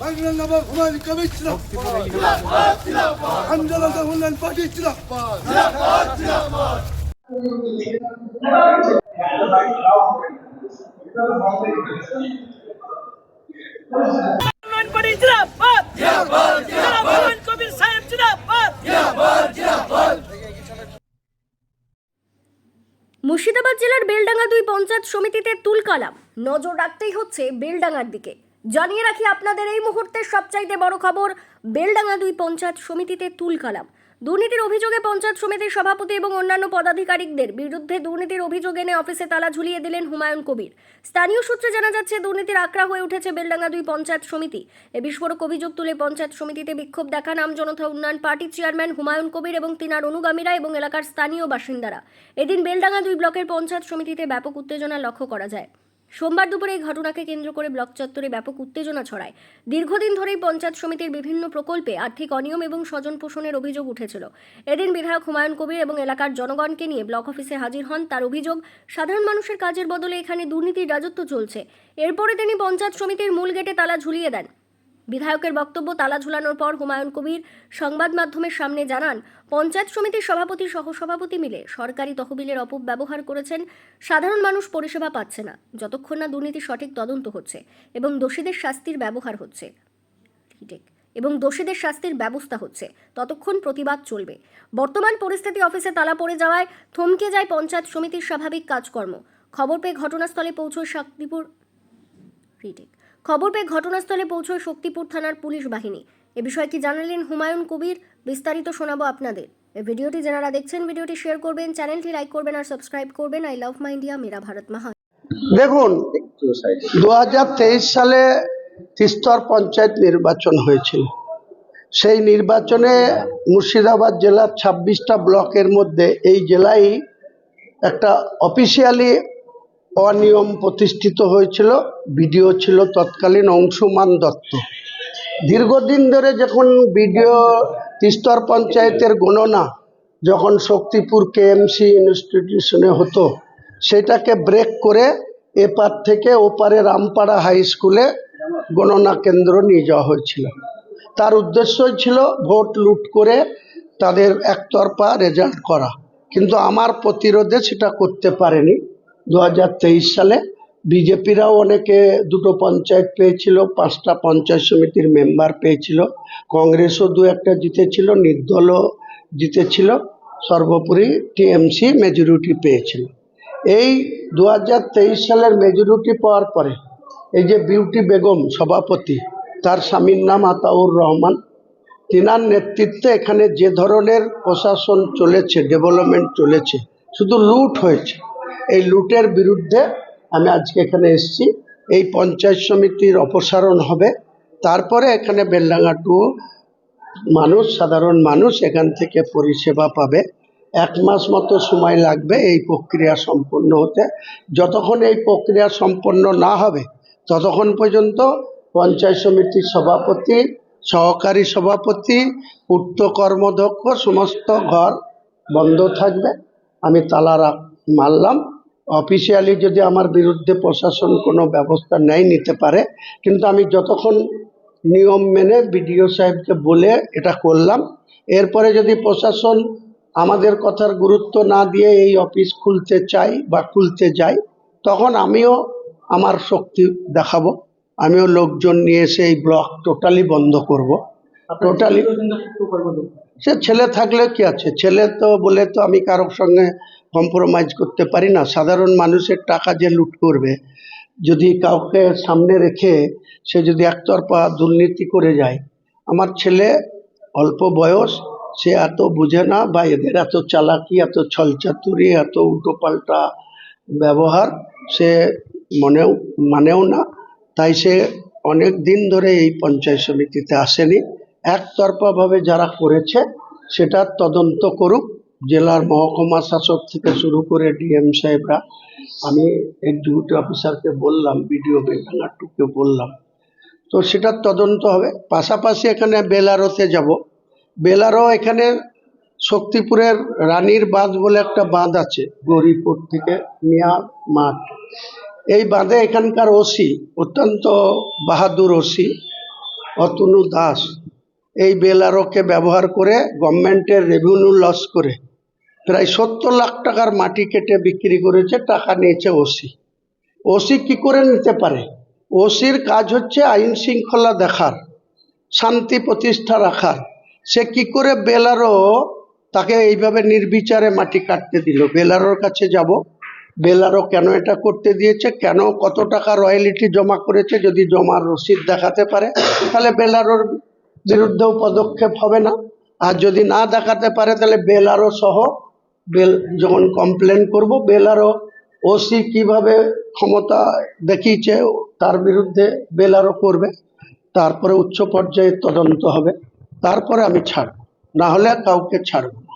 বাংলা নবাব হুমায়ুন কবির জিন্দাবাদ, আন্দোলন উন্নয়ন পার্টি জিন্দাবাদ। মুর্শিদাবাদ জেলার বেলডাঙ্গা 2 পঞ্চায়েত সমিতিতে তুলকালাম। নজর রাখতেই হচ্ছে বেলডাঙ্গার দিকে। জানিয়ে রাখি আপনাদের এই মুহূর্তের সবচাইতে বড় খবর, বেলডাঙ্গা 2 পঞ্চায়েত সমিতিতে তুলকালাম। দুর্নীতির অভিযোগে পঞ্চায়েত সমিতির সভাপতি এবং অন্যান্য পদাধিকারিকদের বিরুদ্ধে দুর্নীতির অভিযোগ এনে অফিসে তালা ঝুলিয়ে দিলেন হুমায়ুন কবির। স্থানীয় সূত্রে জানা যাচ্ছে, দুর্নীতির আকড়া হয়ে উঠেছে বেলডাঙ্গা 2 পঞ্চায়েত সমিতি। এ বিস্ফোরক অভিযোগ তুলে পঞ্চায়েত সমিতিতে বিক্ষোভ দেখান আমজনতা উন্নয়ন পার্টির চেয়ারম্যান হুমায়ুন কবির এবং তিনার অনুগামীরা এবং এলাকার স্থানীয় বাসিন্দারা। এদিন বেলডাঙ্গা 2 ব্লকের পঞ্চায়েত সমিতিতে ব্যাপক উত্তেজনা লক্ষ্য করা যায়। সোমবার দুপুরে এই ঘটনাকে কেন্দ্র করে ব্লক চত্বরে ব্যাপক উত্তেজনা ছড়ায়। দীর্ঘদিন ধরেই পঞ্চায়েত সমিতির বিভিন্ন প্রকল্পে আর্থিক অনিয়ম এবং স্বজন পোষণের অভিযোগ উঠেছিল। এদিন বিধায়ক হুমায়ুন কবির এবং এলাকার জনগণকে নিয়ে ব্লক অফিসে হাজির হন। তার অভিযোগ, সাধারণ মানুষের কাজের বদলে এখানে দুর্নীতির রাজত্ব চলছে। এরপরে তিনি পঞ্চায়েত সমিতির মূল গেটে তালা ঝুলিয়ে দেন। বিধায়কের বক্তব্য, তালা ঝুলানোর পর হুমায়ুন কবির সংবাদ মাধ্যমের সামনে জানান, পঞ্চায়েত সমিতির সভাপতি সহসভাপতি মিলে সরকারি তহবিলের অপব্যবহার করেছেন। সাধারণ মানুষ পরিষেবা পাচ্ছে না যতক্ষণ না দুর্নীতির সঠিক তদন্ত হচ্ছে এবং দোষীদের শাস্তির ব্যবস্থা হচ্ছে, ততক্ষণ প্রতিবাদ চলবে। বর্তমান পরিস্থিতি, অফিসে তালা পড়ে যাওয়ায় থমকে যায় পঞ্চায়েত সমিতির স্বাভাবিক কাজকর্ম। খবর পেয়ে ঘটনাস্থলে পৌঁছয় শক্তিপুর থানার পুলিশ বাহিনী। এ বিষয়ে কি জানালেন হুমায়ুন কবির, বিস্তারিত শোনাবো আপনাদের। এই ভিডিওটি যারা দেখছেন, ভিডিওটি শেয়ার করবেন, চ্যানেলটি লাইক করবেন আর সাবস্ক্রাইব করবেন। আই লাভ মাই ইন্ডিয়া, মেরা ভারত মহান। দেখুন, 2023 সালে তিস্তর পঞ্চায়েত নির্বাচন হয়েছিল। সেই নির্বাচনে মুর্শিদাবাদ জেলার 26টা ব্লকের মধ্যে এই জেলায় একটা অফিসিয়ালি অনিয়ম প্রতিষ্ঠিত হয়েছিল। বিডিও ছিল তৎকালীন অংশুমান দত্ত। দীর্ঘদিন ধরে যখন বিডিও তিস্তর পঞ্চায়েতের গণনা যখন শক্তিপুর কেএমসি ইনস্টিটিউশনে হতো, সেটাকে ব্রেক করে এপার থেকে ওপারে রামপাড়া হাই স্কুলে গণনা কেন্দ্র নিয়ে যাওয়া হয়েছিল। তার উদ্দেশ্যই ছিল ভোট লুট করে তাদের একতরফা রেজাল্ট করা, কিন্তু আমার প্রতিরোধে সেটা করতে পারেনি। 2023 সালে বিজেপিরাও অনেকে 2টো পঞ্চায়েত পেয়েছিল, 5টা পঞ্চায়েত সমিতির মেম্বার পেয়েছিল, কংগ্রেসও 2-1টা জিতেছিল, নির্দলও জিতেছিল, সর্বোপরি টিএমসি মেজরিটি পেয়েছিল। এই 2023 সালের মেজরিটি পাওয়ার পরে এই যে বিউটি বেগম সভাপতি, তার স্বামীর নাম আতাউর রহমান, তিনার নেতৃত্বে এখানে যে ধরনের প্রশাসন চলেছে, ডেভেলপমেন্ট চলেছে, শুধু লুট হয়েছে। এই লুটের বিরুদ্ধে আমি আজকে এখানে এসেছি। এই পঞ্চায়েত সমিতির অপসারণ হবে, তারপরে এখানে বেলডাঙ্গা 2 মানুষ, সাধারণ মানুষ এখান থেকে পরিষেবা পাবে। 1 মাস মতো সময় লাগবে এই প্রক্রিয়া সম্পন্ন হতে। যতক্ষণ এই প্রক্রিয়া সম্পন্ন না হবে ততক্ষণ পর্যন্ত পঞ্চায়েত সমিতির সভাপতি, সহকারী সভাপতি, পূর্ত কর্মদক্ষ সমস্ত ঘর বন্ধ থাকবে। আমি তালা মারলাম। অফিসিয়ালি যদি আমার বিরুদ্ধে প্রশাসন কোনো ব্যবস্থা নিতে পারে, কিন্তু আমি যতক্ষণ নিয়ম মেনে বিডিও সাহেবকে বলে এটা করলাম। এরপরে যদি প্রশাসন আমাদের কথার গুরুত্ব না দিয়ে এই অফিস খুলতে চাই বা খুলতে যাই, তখন আমিও আমার শক্তি দেখাবো। আমিও লোকজন নিয়ে এসে এই ব্লক টোটালি বন্ধ করব। টোটালি সে ছেলে থাকলে কি আছে, ছেলে তো বলে তো আমি কারোর সঙ্গে কম্প্রোমাইজ করতে পারি না। সাধারণ মানুষের টাকা যে লুট করবে, যদি কাউকে সামনে রেখে সে যদি একতরফা দুর্নীতি করে যায়, আমার ছেলে অল্প বয়স, সে এত বুঝে না, বা এদের এত চালাকি, এত ছলচাতুরি, এত উল্টোপাল্টা ব্যবহার সে মানেও না। তাই সে অনেক দিন ধরে এই পঞ্চায়েত সমিতিতে আসেনি। একতরফাভাবে যারা করেছে সেটার তদন্ত করুক জেলার মহকুমা শাসক থেকে শুরু করে ডিএম সাহেবরা। আমি এক্সিকিউটিভ অফিসারকে বললাম, বিডিও বেলডাঙ্গা 2কে বললাম, তো সেটার তদন্ত হবে। পাশাপাশি এখানে বেলারোতে যাব। বেলারো এখানে শক্তিপুরের রানীর বাঁধ বলে একটা বাঁধ আছে, গৌরীপুর থেকে মিয়া মাঠ। এই বাঁধে এখানকার ওসি অত্যন্ত বাহাদুর ওসি, অতনু দাস এই বেলারোকে ব্যবহার করে গভর্নমেন্টের রেভিনিউ লস করে প্রায় 70 লাখ টাকার মাটি কেটে বিক্রি করেছে, টাকা নিয়েছে ওসি। ওসি কি করে নিতে পারে? ওসির কাজ হচ্ছে আইন শৃঙ্খলা দেখার, শান্তি প্রতিষ্ঠা রাখার। সে কি করে বেলারো তাকে এইভাবে নির্বিচারে মাটি কাটতে দিল? বেলারোর কাছে যাব, বেলারো কেন এটা করতে দিয়েছে, কেন কত টাকা রয়্যালিটি জমা করেছে, যদি জমার রসিদ দেখাতে পারে তাহলে বেলারোর বিরুদ্ধেও পদক্ষেপ হবে না। আর যদি না দেখাতে পারে তাহলে বেলারো সহ যখন কমপ্লেন করব, বেলারো ওসি কিভাবে ক্ষমতা দেখিয়েছে তার বিরুদ্ধে বেলারো করবে, তারপরে উচ্চ পর্যায়ে তদন্ত হবে, তারপরে আমি ছাড়ব, না হলে কাউকে ছাড়ব না।